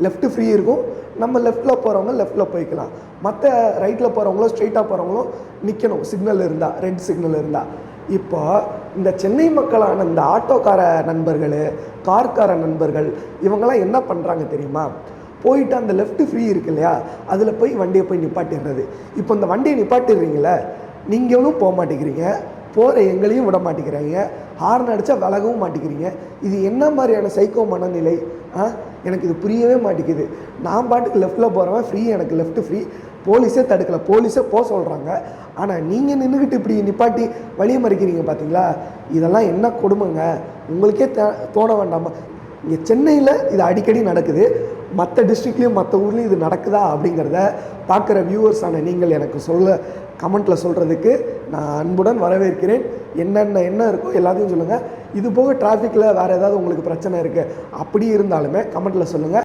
Left free இருக்கும். நம்ம லெஃப்ட்டில் போகிறவங்க லெஃப்ட்டில் போய்க்கலாம். மற்ற ரைட்டில் போகிறவங்களும் ஸ்ட்ரெயிட்டாக போகிறவங்களும் நிற்கணும், சிக்னல் இருந்தால், ரெட் சிக்னல் இருந்தால். இப்போ இந்த சென்னை மக்களான இந்த ஆட்டோக்கார நண்பர்கள், கார்கார நண்பர்கள் இவங்கெல்லாம் என்ன பண்ணுறாங்க தெரியுமா? போயிட்டு அந்த லெஃப்ட் ஃப்ரீ இருக்கு இல்லையா, அதில் போய் வண்டியை போய் நிப்பாட்டிடுறது. இப்போ இந்த வண்டியை நிப்பாட்டிடுறீங்களே, நீங்களும் போக மாட்டேங்கிறீங்க, போகிற எங்களையும் விட மாட்டேங்கிறீங்க, ஹார்ன் அடித்தா விலகவும் மாட்டேங்கிறீங்க. இது என்ன மாதிரியான சைக்கோ மனநிலை? எனக்கு இது புரியவே மாட்டேங்குது. நான் பாட்டுக்கு லெஃப்ட்டில் போகிறவன் ஃப்ரீ, எனக்கு லெஃப்ட்டு ஃப்ரீ, போலீஸே தடுக்கலை, போலீஸே போக சொல்கிறாங்க. ஆனால் நீங்கள் நின்றுக்கிட்டு இப்படி நிப்பாட்டி வழியை மறிக்கிறீங்க பார்த்தீங்களா? இதெல்லாம் என்ன கொடுமைங்க, உங்களுக்கே தோண வேண்டாமா? இங்கே சென்னையில் இது அடிக்கடி நடக்குது, மற்ற டிஸ்ட்ரிக்ட்லேயும் மற்ற ஊர்லேயும் இது நடக்குதா அப்படிங்கிறத பார்க்குற வியூவர்ஸான நீங்கள் எனக்கு கமெண்ட்டில் சொல்கிறதுக்கு நான் அன்புடன் வரவேற்கிறேன். என்ன இருக்கோ எல்லாத்தையும் சொல்லுங்கள். இது போக டிராஃபிக்கில் வேறு ஏதாவது உங்களுக்கு பிரச்சனை இருக்குது அப்படி இருந்தாலுமே கமெண்ட்டில் சொல்லுங்கள்.